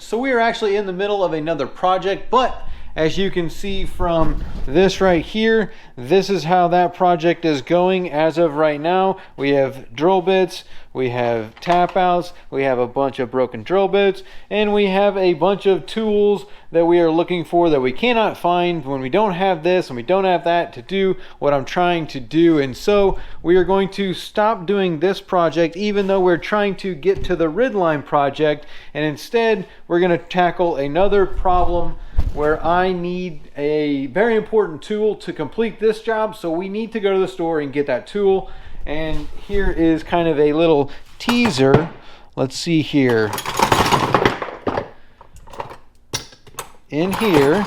So we are actually in the middle of another project, but as you can see from this right here, this is how that project is going as of right now. We have drill bits, we have tap outs, we have a bunch of broken drill bits, and we have a bunch of tools that we are looking for that we cannot find when we don't have this and we don't have that to do what I'm trying to do. And so we are going to stop doing this project, even though we're trying to get to the Ridline project, and instead we're going to tackle another problem where I need a very important tool to complete this job. So we need to go to the store and get that tool. And here is kind of a little teaser. Let's see here. In here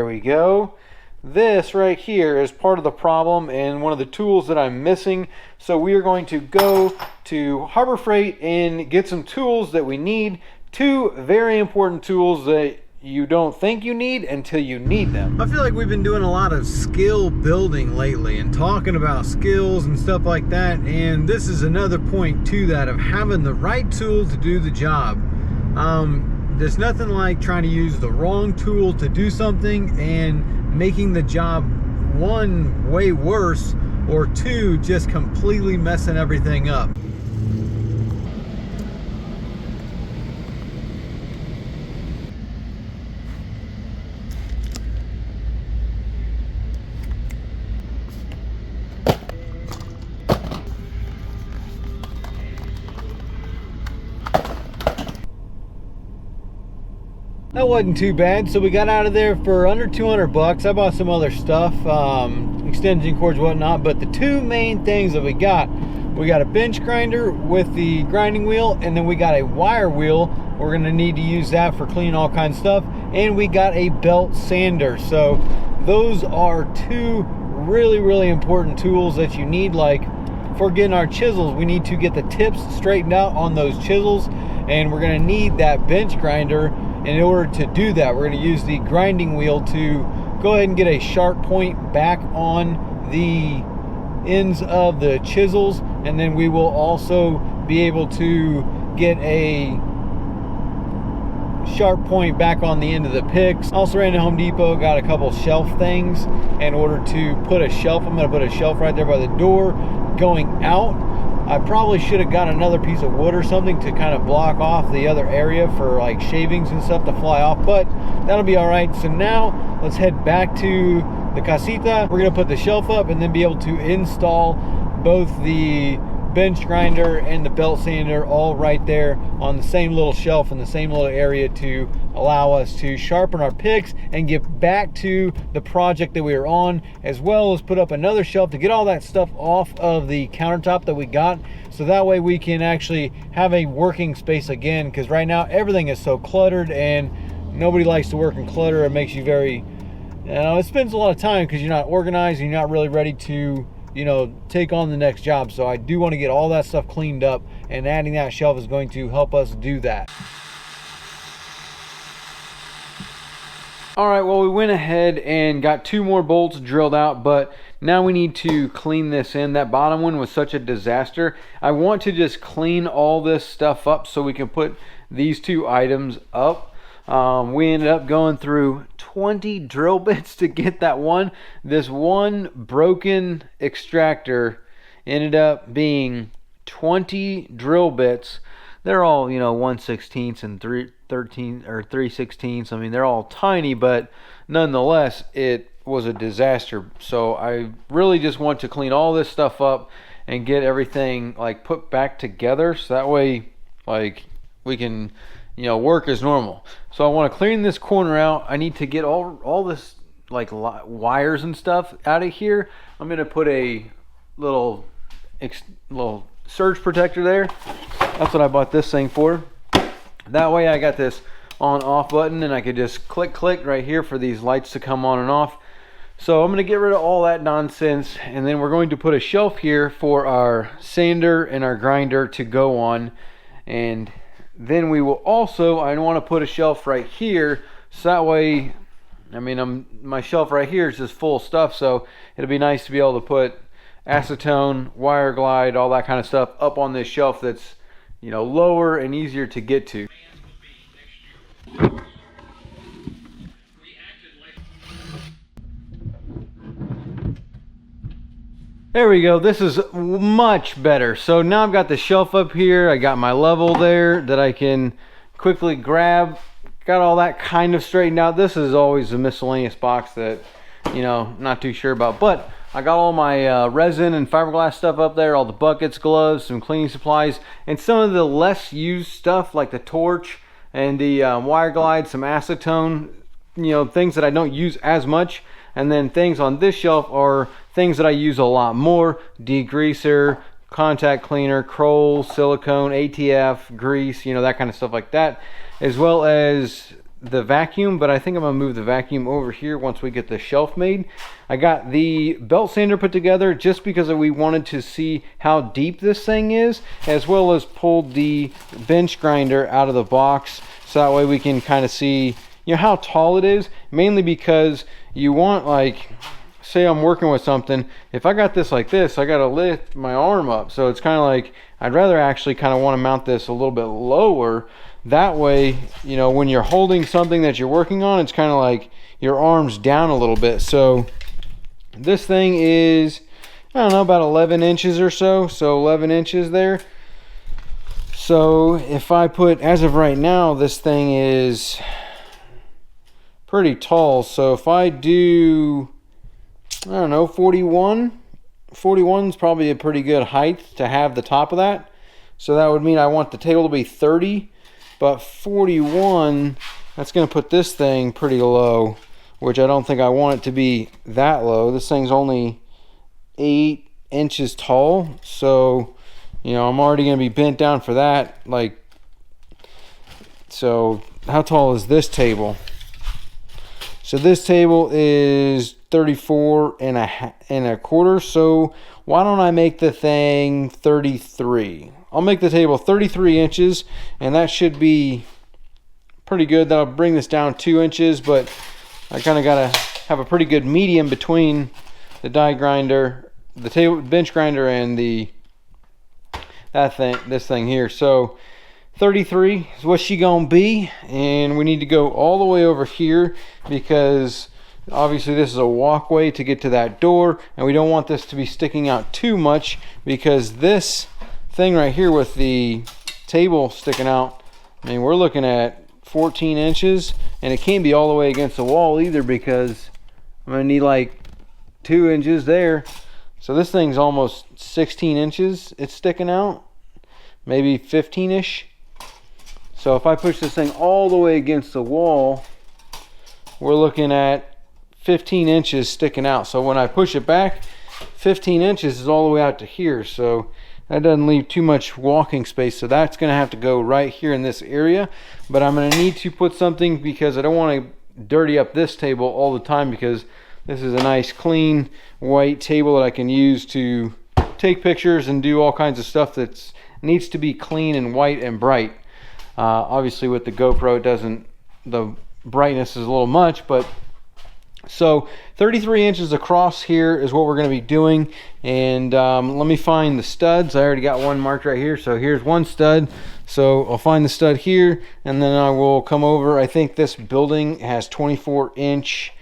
we go. This right here is part of the problem and one of the tools that I'm missing. So we are going to go to Harbor Freight and get some tools that we need. Two very important tools that you don't think you need until you need them. I feel like we've been doing a lot of skill building lately and talking about skills and stuff like that, and this is another point to that of having the right tool to do the job. There's nothing like trying to use the wrong tool to do something and making the job, one, way worse, or two, just completely messing everything up. That wasn't too bad. So we got out of there for under 200 bucks. I bought some other stuff, extension cords, whatnot, but the two main things that we got a bench grinder with the grinding wheel, and then we got a wire wheel. We're gonna need to use that for cleaning all kinds of stuff, and we got a belt sander. So those are two really important tools that you need. Like for getting our chisels, we need to get the tips straightened out on those chisels, and we're gonna need that bench grinder. In order to do that, we're going to use the grinding wheel to go ahead and get a sharp point back on the ends of the chisels, and then we will also be able to get a sharp point back on the end of the picks. Also ran to Home Depot, got a couple shelf things in order to put a shelf. I'm going to put a shelf right there by the door going out. I probably should have got another piece of wood or something to kind of block off the other area for like shavings and stuff to fly off, but that'll be all right. So now let's head back to the casita. We're gonna put the shelf up and then be able to install both the bench grinder and the belt sander all right there on the same little shelf in the same little area to allow us to sharpen our picks and get back to the project that we were on, as well as put up another shelf to get all that stuff off of the countertop that we got, so that way we can actually have a working space again, because right now everything is so cluttered and nobody likes to work in clutter. It makes you very, it spends a lot of time because you're not organized and you're not really ready to take on the next job. So I do want to get all that stuff cleaned up, and adding that shelf is going to help us do that. All right, well, we went ahead and got two more bolts drilled out, but now we need to clean this in. That bottom one was such a disaster. I want to just clean all this stuff up so we can put these two items up. We ended up going through 20 drill bits to get that one. This one broken extractor ended up being 20 drill bits. They're all 1/16 and 3/13 or 3/16. I mean, they're all tiny, but nonetheless it was a disaster. So I really just want to clean all this stuff up and get everything like put back together, so that way like we can work as normal. So I want to clean this corner out. I need to get all this like wires and stuff out of here. I'm gonna put a little surge protector there. That's what I bought this thing for. That way I got this on off button and I could just click right here for these lights to come on and off. So I'm going to get rid of all that nonsense, and then we're going to put a shelf here for our sander and our grinder to go on, and then we will also, I want to put a shelf right here, so that way, I mean, my shelf right here is just full of stuff, so it'll be nice to be able to put acetone, wire glide, all that kind of stuff up on this shelf that's you know, lower and easier to get to. There we go. This is much better. So now I've got the shelf up here. I got my level there that I can quickly grab. Got all that kind of straightened out. This is always a miscellaneous box that, you know, not too sure about. But I got all my resin and fiberglass stuff up there, all the buckets, gloves, some cleaning supplies, and some of the less used stuff like the torch and the wire glide, some acetone, you know, things that I don't use as much. And then things on this shelf are things that I use a lot more: degreaser, contact cleaner, Kroll, silicone, ATF, grease, you know, that kind of stuff like that, as well as the vacuum. But I think I'm gonna move the vacuum over here once we get the shelf made. I got the belt sander put together just because we wanted to see how deep this thing is, as well as pulled the bench grinder out of the box so that way we can kind of see, you know, how tall it is, mainly because you want, like, say I'm working with something, if I got this like this, I got to lift my arm up. So it's kind of like, I'd rather actually kind of want to mount this a little bit lower. That way, you know, when you're holding something that you're working on, it's kind of like your arm's down a little bit. So this thing is, I don't know, about 11 inches or so. So 11 inches there. So if I put, as of right now, this thing is pretty tall. So if I do, I don't know, 41 is probably a pretty good height to have the top of that. So that would mean I want the table to be 30, but 41, that's going to put this thing pretty low, which I don't think I want it to be that low. This thing's only 8 inches tall, so, you know, I'm already going to be bent down for that. Like, so how tall is this table? So this table is 34 and a quarter. So why don't I make the thing 33? I'll make the table 33 inches, and that should be pretty good. That'll bring this down 2 inches, but I kind of got to have a pretty good medium between the die grinder, the table bench grinder, and this thing here. So 33 is what she gonna be, and we need to go all the way over here because obviously this is a walkway to get to that door, and we don't want this to be sticking out too much because this thing right here with the table sticking out, I mean, we're looking at 14 inches, and it can't be all the way against the wall either because I'm gonna need like 2 inches there. So this thing's almost 16 inches it's sticking out, maybe 15-ish. So if I push this thing all the way against the wall, we're looking at 15 inches sticking out. So when I push it back, 15 inches is all the way out to here. So that doesn't leave too much walking space. So that's going to have to go right here in this area. But I'm going to need to put something because I don't want to dirty up this table all the time, because this is a nice clean white table that I can use to take pictures and do all kinds of stuff that needs to be clean and white and bright. Obviously with the GoPro, it doesn't, the brightness is a little much, but so 33 inches across here is what we're going to be doing. And let me find the studs. I already got one marked right here. So here's one stud. So I'll find the stud here, and then I will come over. I think this building has 24-inch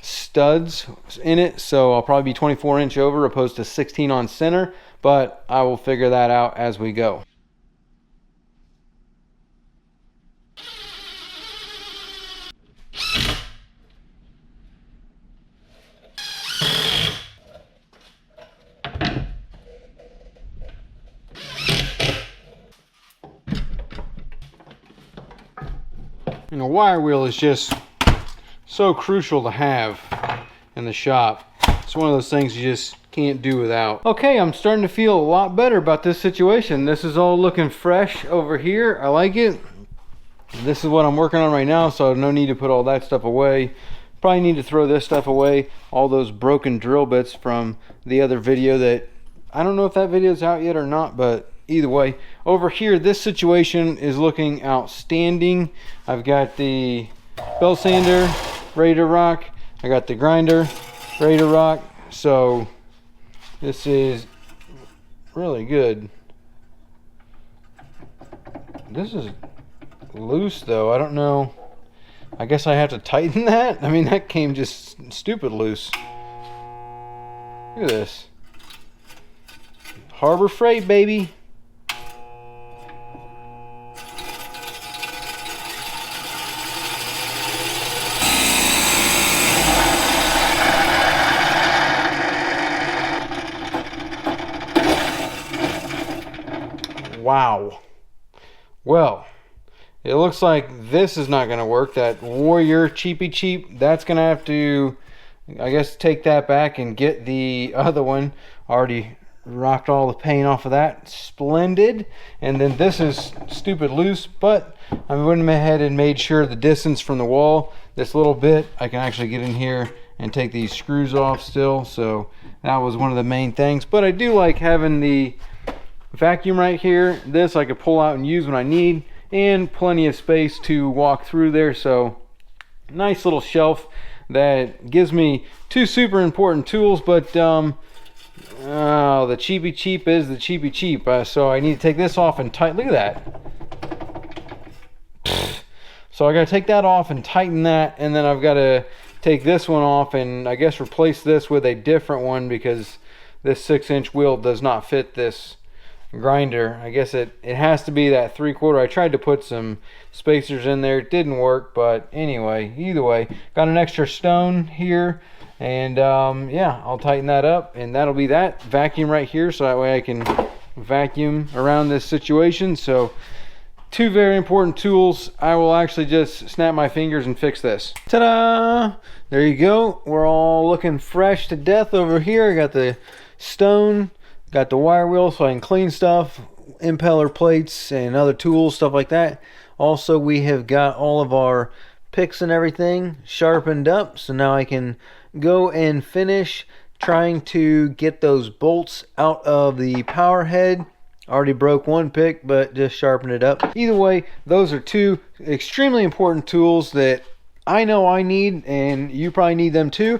studs in it, so I'll probably be 24-inch over opposed to 16 on center, but I will figure that out as we go. And a wire wheel is just so crucial to have in the shop. It's one of those things you just can't do without. Okay, I'm starting to feel a lot better about this situation. This is all looking fresh over here. I like it. This is what I'm working on right now, so no need to put all that stuff away. Probably need to throw this stuff away, all those broken drill bits from the other video that, I don't know if that video is out yet or not, but either way, over here, this situation is looking outstanding. I've got the belt sander ready to rock. I got the grinder ready to rock. So this is really good. This is loose though. I don't know. I guess I have to tighten that. I mean, that came just stupid loose. Look at this. Harbor Freight, baby. Wow. Well, it looks like this is not going to work. That Warrior Cheapy Cheap, that's going to have to, I guess, take that back and get the other one. Already rocked all the paint off of that. Splendid. And then this is stupid loose, but I went ahead and made sure the distance from the wall, this little bit, I can actually get in here and take these screws off still. So that was one of the main things. But I do like having the vacuum right here. This I could pull out and use when I need, and plenty of space to walk through there. So nice little shelf that gives me two super important tools. But the Cheapy Cheap is the Cheapy Cheap. So I need to take this off and tighten. Look at that. So I got to take that off and tighten that, and then I've got to take this one off and I guess replace this with a different one, because this 6-inch wheel does not fit this grinder. I guess it has to be that 3/4. I tried to put some spacers in there, it didn't work, but anyway, either way, got an extra stone here, and yeah, I'll tighten that up, and that'll be that vacuum right here, so that way I can vacuum around this situation. So two very important tools. I will actually just snap my fingers and fix this. Ta-da! There you go. We're all looking fresh to death over here. I got the stone, got the wire wheel so I can clean stuff, impeller plates and other tools, stuff like that. Also, we have got all of our picks and everything sharpened up, so now I can go and finish trying to get those bolts out of the power head. Already broke one pick, but just sharpened it up. Either way, those are two extremely important tools that I know I need, and you probably need them too.